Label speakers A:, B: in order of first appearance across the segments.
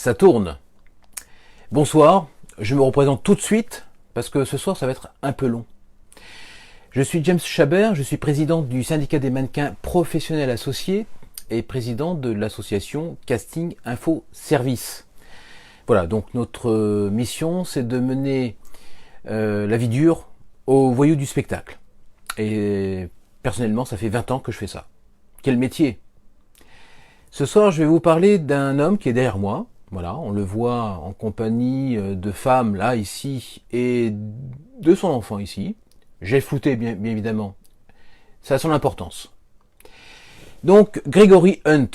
A: ça tourne. Bonsoir, je me représente tout de suite parce que ce soir ça va être un peu long. Je suis James Chabert, je suis président du syndicat des mannequins professionnels associés et président de l'association Casting Info Service. Voilà, donc notre mission c'est de mener la vie dure aux voyous du spectacle. Et personnellement ça fait 20 ans que je fais ça. Quel métier! Ce soir je vais vous parler d'un homme qui est derrière moi. Voilà, on le voit en compagnie de femmes là, ici, et de son enfant ici. J'ai flouté bien évidemment. Ça a son importance. Donc, Gregory Hunt.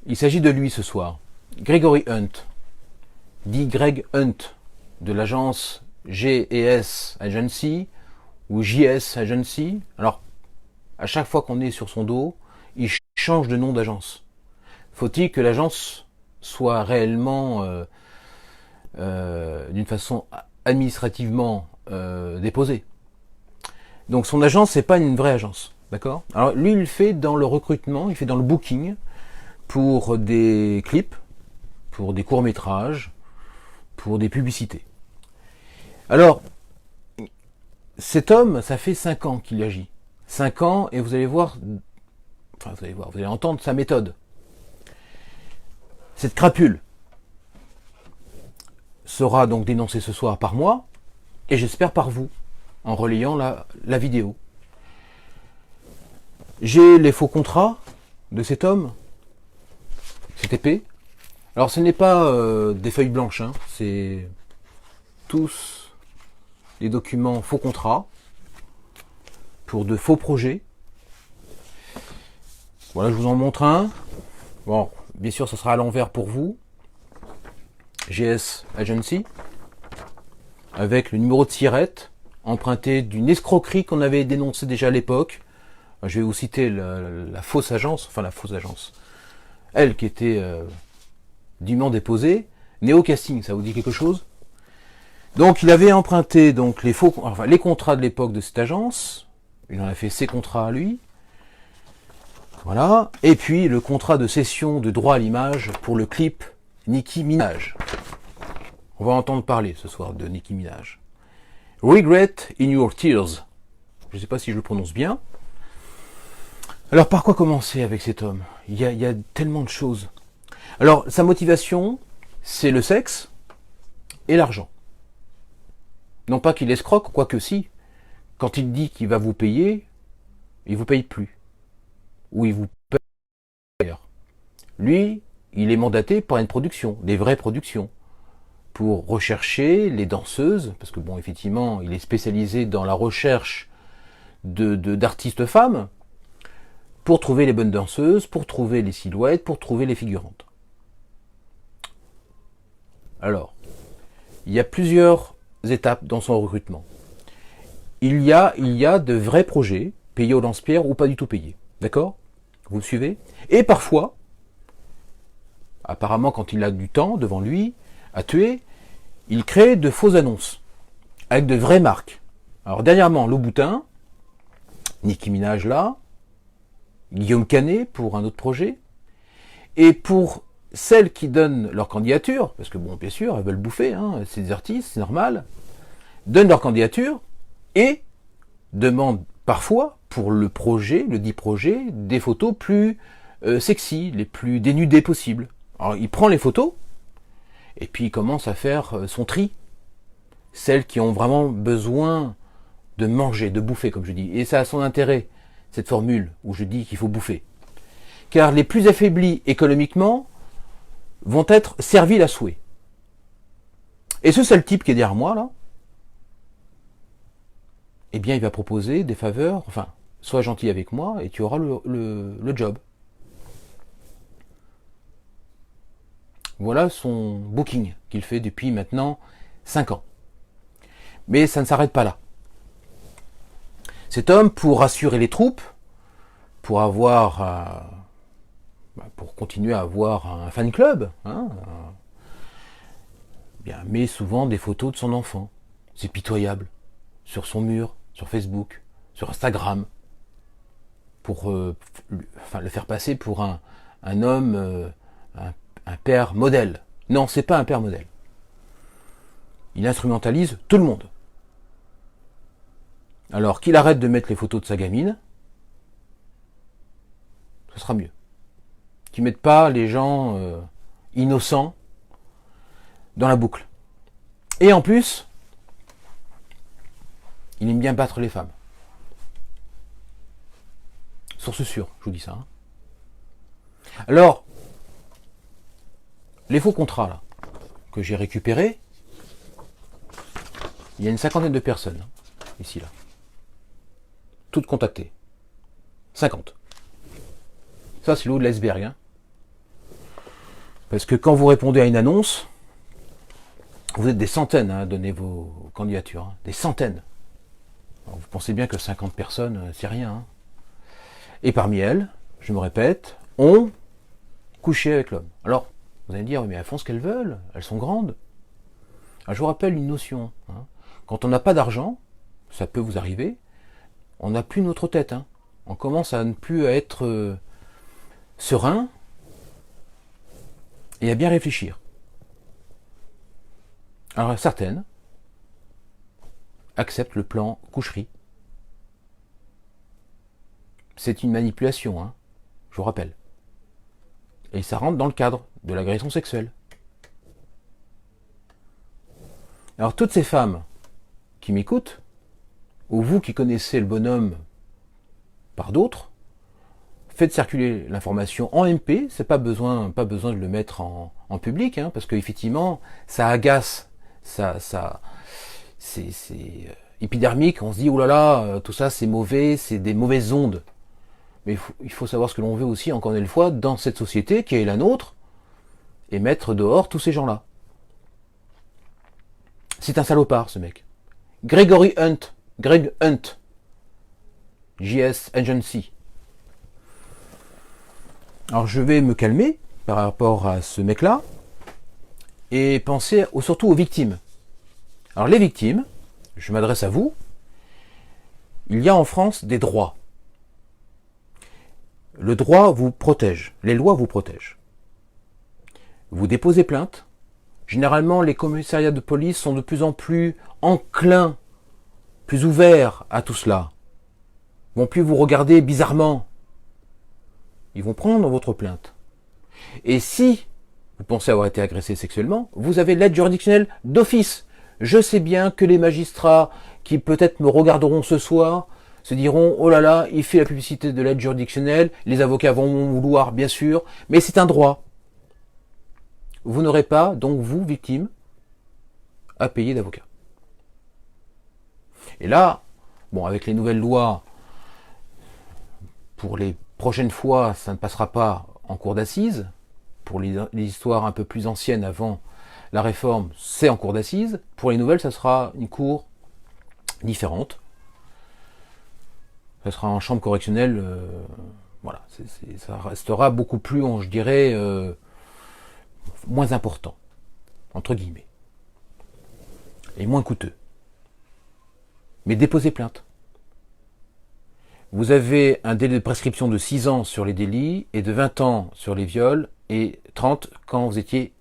A: Il s'agit de lui ce soir. Gregory Hunt, dit Greg Hunt, de l'agence G&S Agency, ou JS Agency. Alors, à chaque fois qu'on est sur son dos, il change de nom d'agence. Faut-il que l'agence soit réellement d'une façon administrativement déposée. Donc son agence, c'est pas une vraie agence, d'accord? Alors lui, il fait dans le recrutement, il fait dans le booking pour des clips, pour des courts-métrages, pour des publicités. Alors, cet homme, ça fait 5 ans qu'il agit. 5 ans, et vous allez voir, vous allez entendre sa méthode. Cette crapule sera donc dénoncée ce soir par moi, et j'espère par vous, en relayant la vidéo. J'ai les faux contrats de cet homme, cette épée. Alors ce n'est pas des feuilles blanches, hein, c'est tous des documents faux contrats, pour de faux projets. Voilà, je vous en montre un. Bon, bien sûr, ça sera à l'envers pour vous. GS Agency, avec le numéro de SIRET, emprunté d'une escroquerie qu'on avait dénoncée déjà à l'époque. Je vais vous citer la fausse agence, elle qui était dûment déposée. Néo Casting, ça vous dit quelque chose? Donc il avait emprunté donc les contrats de l'époque de cette agence. Il en a fait ses contrats à lui. Voilà. Et puis le contrat de cession de droit à l'image pour le clip Nicki Minaj. On va entendre parler ce soir de Nicki Minaj. Regret in your tears. Je ne sais pas si je le prononce bien. Alors par quoi commencer avec cet homme? Il y a tellement de choses. Alors sa motivation, c'est le sexe et l'argent. Non pas qu'il escroque, quoique si. Quand il dit qu'il va vous payer, il vous paye plus. Ou il vous paye d'ailleurs. Lui, il est mandaté par une production, des vraies productions, pour rechercher les danseuses, parce que bon, effectivement, il est spécialisé dans la recherche d'artistes femmes, pour trouver les bonnes danseuses, pour trouver les silhouettes, pour trouver les figurantes. Alors, il y a plusieurs étapes dans son recrutement. Il y a de vrais projets, payés au lance-pierre ou pas du tout payés. D'accord? Vous me suivez? Et parfois, apparemment quand il a du temps devant lui à tuer, il crée de fausses annonces avec de vraies marques. Alors dernièrement, Louboutin, Nicki Minaj là, Guillaume Canet pour un autre projet, et pour celles qui donnent leur candidature, parce que bon, bien sûr, elles veulent bouffer, hein, c'est des artistes, c'est normal, donnent leur candidature et demandent parfois pour le projet, le dit projet, des photos plus sexy, les plus dénudées possibles. Alors il prend les photos et puis il commence à faire son tri. Celles qui ont vraiment besoin de manger, de bouffer, comme je dis. Et ça a son intérêt, cette formule où je dis qu'il faut bouffer. Car les plus affaiblis économiquement vont être servis à souhait. Et ce seul type qui est derrière moi, là, eh bien il va proposer des faveurs, enfin, sois gentil avec moi et tu auras le job. Voilà son booking qu'il fait depuis maintenant 5 ans. Mais ça ne s'arrête pas là. Cet homme, pour rassurer les troupes, pour continuer à avoir un fan club, hein, bien, met souvent des photos de son enfant. C'est pitoyable. Sur son mur, sur Facebook, sur Instagram, pour le faire passer pour un homme, un père modèle. Non, c'est pas un père modèle. Il instrumentalise tout le monde. Alors qu'il arrête de mettre les photos de sa gamine, ce sera mieux. Qu'il ne mette pas les gens innocents dans la boucle. Et en plus, il aime bien battre les femmes. Source sûre, je vous dis ça. Hein. Alors, les faux contrats là, que j'ai récupérés, il y a une cinquantaine de personnes, ici là. Toutes contactées. 50. Ça, c'est le haut de l'iceberg. Hein. Parce que quand vous répondez à une annonce, vous êtes des centaines à donner vos candidatures. Hein. Des centaines. Alors, vous pensez bien que 50 personnes, c'est rien. Hein. Et parmi elles, je me répète, ont couché avec l'homme. Alors, vous allez me dire, mais elles font ce qu'elles veulent, elles sont grandes. Alors, je vous rappelle une notion. Hein. Quand on n'a pas d'argent, ça peut vous arriver, on n'a plus notre tête. Hein. On commence à ne plus être serein et à bien réfléchir. Alors certaines acceptent le plan coucherie. C'est une manipulation, hein, je vous rappelle. Et ça rentre dans le cadre de l'agression sexuelle. Alors toutes ces femmes qui m'écoutent, ou vous qui connaissez le bonhomme par d'autres, faites circuler l'information en MP, c'est pas besoin de le mettre en public, hein, parce qu'effectivement, ça agace, c'est épidermique, on se dit, oh là là, tout ça c'est mauvais, c'est des mauvaises ondes. Mais il faut savoir ce que l'on veut aussi, encore une fois, dans cette société qui est la nôtre, et mettre dehors tous ces gens-là. C'est un salopard, ce mec. Gregory Hunt, Greg Hunt, JS Agency. Alors je vais me calmer par rapport à ce mec-là, et penser surtout aux victimes. Alors les victimes, je m'adresse à vous, il y a en France des droits. Le droit vous protège, les lois vous protègent. Vous déposez plainte. Généralement, les commissariats de police sont de plus en plus enclins, plus ouverts à tout cela. Ils vont plus vous regarder bizarrement. Ils vont prendre votre plainte. Et si vous pensez avoir été agressé sexuellement, vous avez l'aide juridictionnelle d'office. Je sais bien que les magistrats qui peut-être me regarderont ce soir se diront, oh là là, il fait la publicité de l'aide juridictionnelle, les avocats vont vouloir, bien sûr, mais c'est un droit. Vous n'aurez pas, donc vous, victime, à payer d'avocat. Et là, bon, avec les nouvelles lois, pour les prochaines fois, ça ne passera pas en cour d'assises. Pour les histoires un peu plus anciennes avant la réforme, c'est en cour d'assises. Pour les nouvelles, ça sera une cour différente. Ça sera en chambre correctionnelle, voilà, ça restera beaucoup plus, je dirais, moins important, entre guillemets, et moins coûteux. Mais déposez plainte. Vous avez un délai de prescription de 6 ans sur les délits et de 20 ans sur les viols et 30 quand vous étiez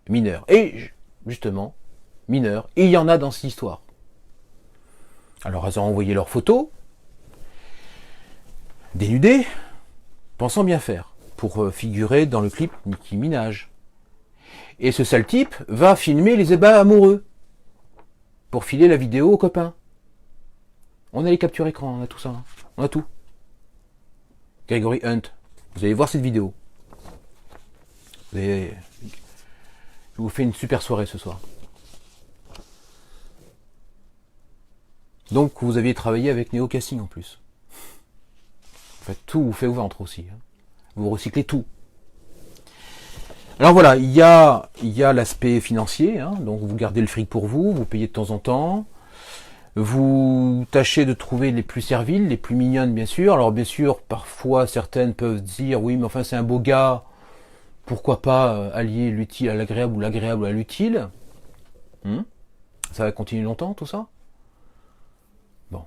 A: mineur. Et justement, mineur, et il y en a dans cette histoire. Alors elles ont envoyé leurs photos, dénudés, pensant bien faire, pour figurer dans le clip Nicki Minaj. Et ce sale type va filmer les ébats amoureux, pour filer la vidéo aux copains. On a les captures écran, on a tout ça, hein. On a tout. Gregory Hunt, vous allez voir cette vidéo. Je vous fais une super soirée ce soir. Donc vous aviez travaillé avec Neo Casting en plus. Faites tout, vous faites au ventre aussi. Hein. Vous recyclez tout. Alors voilà, il y a l'aspect financier, hein, donc vous gardez le fric pour vous, vous payez de temps en temps, vous tâchez de trouver les plus serviles, les plus mignonnes bien sûr. Alors bien sûr, parfois certaines peuvent dire oui mais enfin c'est un beau gars, pourquoi pas allier l'utile à l'agréable ou l'agréable à l'utile. Ça va continuer longtemps tout ça? Bon.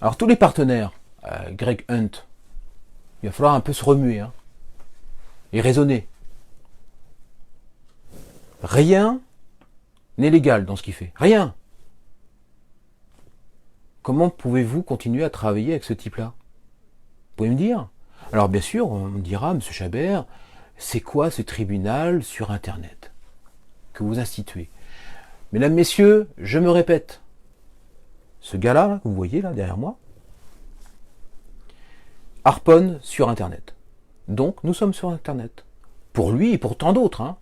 A: Alors tous les partenaires, Greg Hunt, il va falloir un peu se remuer, hein, et raisonner. Rien n'est légal dans ce qu'il fait. Rien. Comment pouvez-vous continuer à travailler avec ce type-là? Vous pouvez me dire? Alors bien sûr, on me dira, Monsieur Chabert, c'est quoi ce tribunal sur Internet que vous instituez? Mesdames, Messieurs, je me répète, ce gars-là, que vous voyez là derrière moi, harponne sur Internet. Donc nous sommes sur Internet. Pour lui et pour tant d'autres. Hein.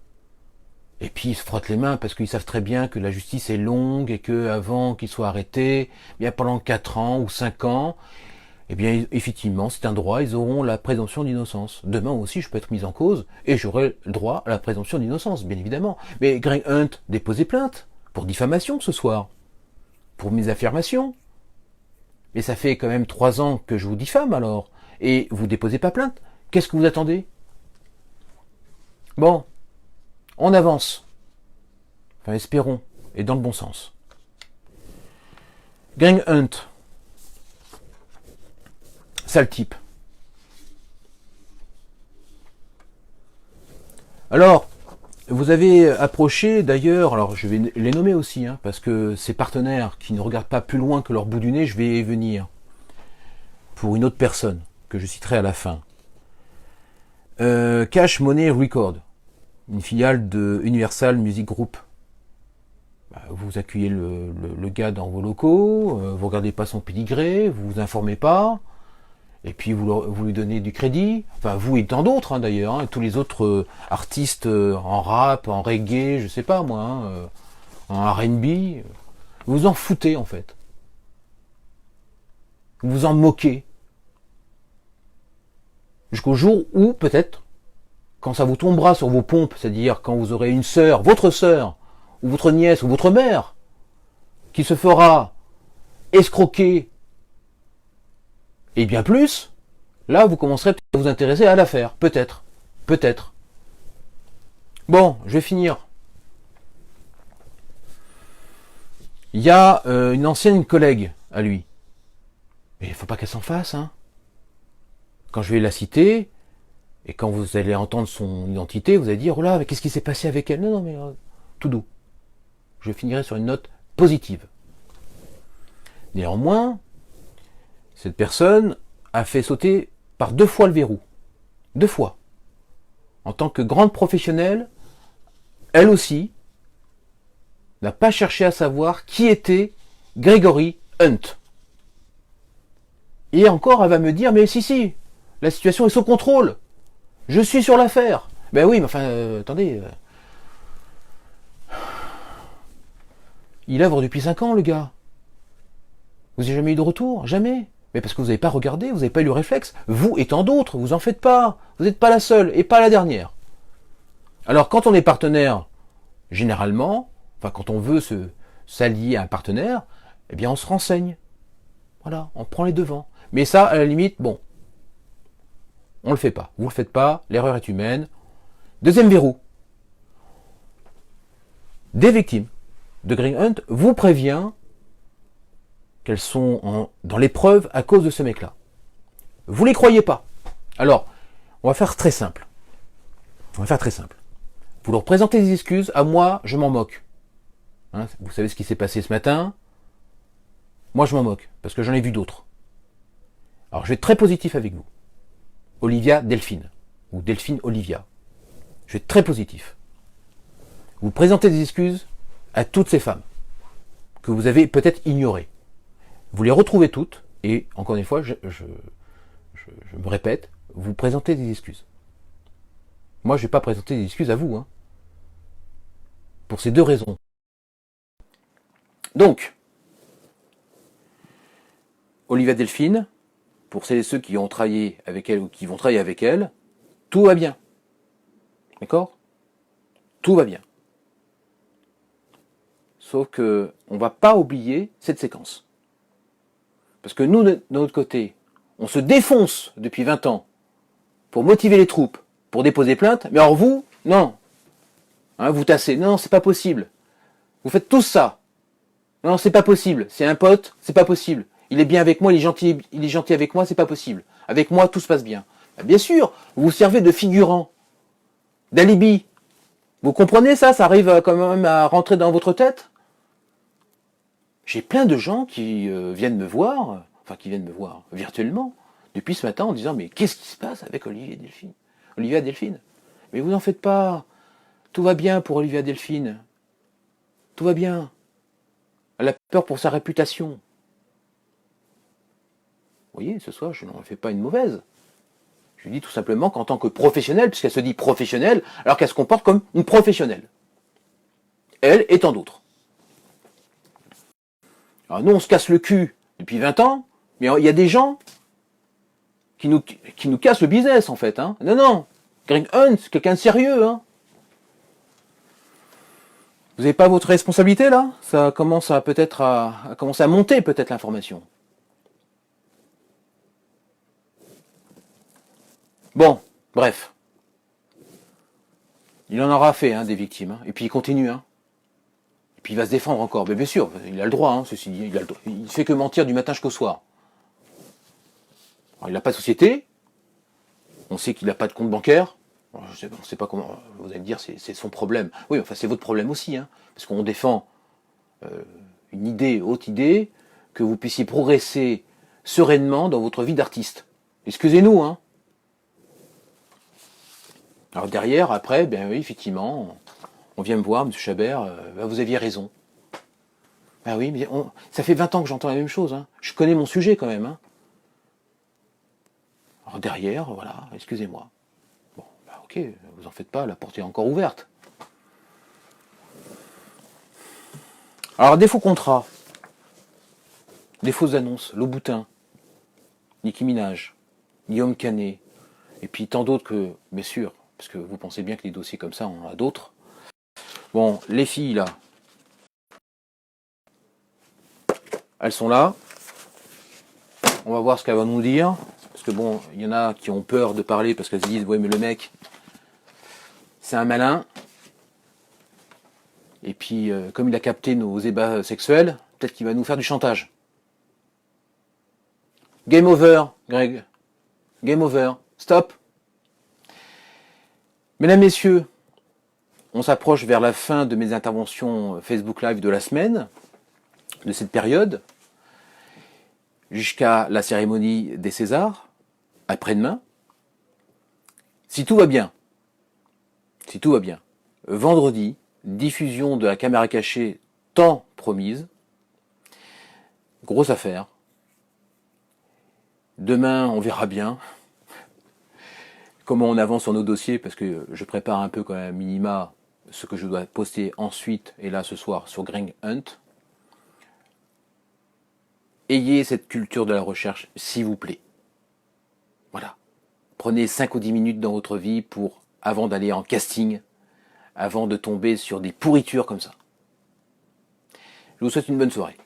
A: Et puis ils se frottent les mains parce qu'ils savent très bien que la justice est longue et que avant qu'il soit arrêté, bien pendant 4 ans ou 5 ans, eh bien effectivement c'est un droit, ils auront la présomption d'innocence. Demain aussi je peux être mis en cause et j'aurai le droit à la présomption d'innocence, bien évidemment. Mais Greg Hunt déposait plainte pour diffamation ce soir, pour mes affirmations. Mais ça fait quand même 3 ans que je vous diffame alors, et vous déposez pas plainte. Qu'est-ce que vous attendez? Bon, on avance. Enfin, espérons, et dans le bon sens. Greg Hunt, sale type. Alors, vous avez approché d'ailleurs, alors je vais les nommer aussi, hein, parce que ces partenaires qui ne regardent pas plus loin que leur bout du nez, je vais y venir. Pour une autre personne, que je citerai à la fin. Cash Money Record, une filiale de Universal Music Group. Vous accueillez le gars dans vos locaux, vous regardez pas son pédigré, vous vous informez pas, et puis vous lui donnez du crédit, enfin vous et tant d'autres hein, d'ailleurs, hein, tous les autres artistes en rap, en reggae, je sais pas moi, hein, en R&B, vous vous en foutez en fait. Vous vous en moquez. Jusqu'au jour où, peut-être, quand ça vous tombera sur vos pompes, c'est-à-dire quand vous aurez une sœur, ou votre nièce, ou votre mère, qui se fera escroquer, et bien plus, là, vous commencerez peut-être à vous intéresser à l'affaire. Peut-être. Peut-être. Bon, je vais finir. Il y a une ancienne collègue à lui. Mais il ne faut pas qu'elle s'en fasse, hein. Quand je vais la citer, et quand vous allez entendre son identité, vous allez dire, oh là, mais qu'est-ce qui s'est passé avec elle? Non, non, mais tout doux. Je finirai sur une note positive. Néanmoins, cette personne a fait sauter par 2 fois le verrou. 2 fois. En tant que grande professionnelle, elle aussi n'a pas cherché à savoir qui était Gregory Hunt. Et encore, elle va me dire, mais si, la situation est sous contrôle. Je suis sur l'affaire. Ben oui, mais enfin, attendez. Il œuvre depuis 5 ans, le gars. Vous n'avez jamais eu de retour? Jamais. Mais parce que vous n'avez pas regardé, vous n'avez pas eu le réflexe. Vous et tant d'autres, vous en faites pas. Vous n'êtes pas la seule et pas la dernière. Alors, quand on est partenaire, généralement, enfin, quand on veut s'allier à un partenaire, eh bien, on se renseigne. Voilà, on prend les devants. Mais ça, à la limite, bon, on le fait pas. Vous le faites pas, l'erreur est humaine. Deuxième verrou. Des victimes de Greg Hunt vous prévient qu'elles sont dans l'épreuve à cause de ce mec-là. Vous les croyez pas. Alors, on va faire très simple. Vous leur présentez des excuses, à moi, je m'en moque. Hein, vous savez ce qui s'est passé ce matin. Moi, je m'en moque, parce que j'en ai vu d'autres. Alors, je vais être très positif avec vous. Olivia Delphine, ou Delphine Olivia. Je vais être très positif. Vous présentez des excuses à toutes ces femmes que vous avez peut-être ignorées. Vous les retrouvez toutes, et encore une fois, je me répète, vous présentez des excuses. Moi, je ne vais pas présenter des excuses à vous, hein, pour ces 2 raisons. Donc, Olivia Delphine, pour celles et ceux qui ont travaillé avec elle ou qui vont travailler avec elle, tout va bien. D'accord? Tout va bien. Sauf que on ne va pas oublier cette séquence. Parce que nous, de notre côté, on se défonce depuis 20 ans pour motiver les troupes, pour déposer plainte, mais alors vous, non. Hein, vous tassez. Non, c'est pas possible. Vous faites tout ça. Non, c'est pas possible. C'est un pote, c'est pas possible. Il est bien avec moi, il est gentil avec moi, c'est pas possible. Avec moi, tout se passe bien. Bien sûr, vous vous servez de figurant, d'alibi. Vous comprenez ça? Ça arrive quand même à rentrer dans votre tête? J'ai plein de gens qui viennent me voir, enfin qui viennent me voir virtuellement, depuis ce matin en disant mais qu'est-ce qui se passe avec Olivier Delphine? Olivia Delphine? Mais vous n'en faites pas, tout va bien pour Olivia Delphine. Tout va bien. Elle a peur pour sa réputation. Vous voyez, ce soir, je n'en fais pas une mauvaise. Je lui dis tout simplement qu'en tant que professionnelle, puisqu'elle se dit professionnelle, alors qu'elle se comporte comme une professionnelle. Elle et tant d'autres. Alors nous, on se casse le cul depuis 20 ans, mais il y a des gens qui nous cassent le business, en fait. Hein. Non, non. Greg Hunt, c'est quelqu'un de sérieux. Hein. Vous n'avez pas votre responsabilité, là? Ça commence à peut-être à commencer à monter, peut-être, l'information. Bon, bref. Il en aura fait, hein, des victimes. Hein. Et puis il continue, hein. Et puis il va se défendre encore. Mais bien sûr, il a le droit, hein, ceci dit. Il fait que mentir du matin jusqu'au soir. Alors, il n'a pas de société. On sait qu'il n'a pas de compte bancaire. Alors, on ne sait pas comment. Vous allez me dire, c'est son problème. Oui, enfin, c'est votre problème aussi, hein. Parce qu'on défend une idée, haute idée, que vous puissiez progresser sereinement dans votre vie d'artiste. Excusez-nous, hein. Alors derrière, après, ben oui, effectivement, on vient me voir, M. Chabert, vous aviez raison. Ben oui, mais ça fait 20 ans que j'entends la même chose. Hein. Je connais mon sujet quand même. Hein. Alors derrière, voilà, excusez-moi. Bon, ben ok, vous en faites pas, la porte est encore ouverte. Alors des faux contrats, des fausses annonces, Louboutin, Nicki Minaj, Guillaume Canet, et puis tant d'autres que, bien sûr, parce que vous pensez bien que les dossiers comme ça, on en a d'autres. Bon, les filles, là, elles sont là. On va voir ce qu'elles vont nous dire. Parce que bon, il y en a qui ont peur de parler parce qu'elles se disent, ouais, mais le mec, c'est un malin. Et puis, comme il a capté nos ébats sexuels, peut-être qu'il va nous faire du chantage. Game over, Greg. Game over. Stop. Mesdames, messieurs, on s'approche vers la fin de mes interventions Facebook Live de la semaine, de cette période, jusqu'à la cérémonie des Césars, après-demain. Si tout va bien, vendredi, diffusion de la caméra cachée tant promise, grosse affaire. Demain, on verra bien comment on avance sur nos dossiers, parce que je prépare un peu quand même minima ce que je dois poster ensuite, et là ce soir, sur Greg Hunt. Ayez cette culture de la recherche, s'il vous plaît. Voilà. Prenez 5 ou 10 minutes dans votre vie avant d'aller en casting, avant de tomber sur des pourritures comme ça. Je vous souhaite une bonne soirée.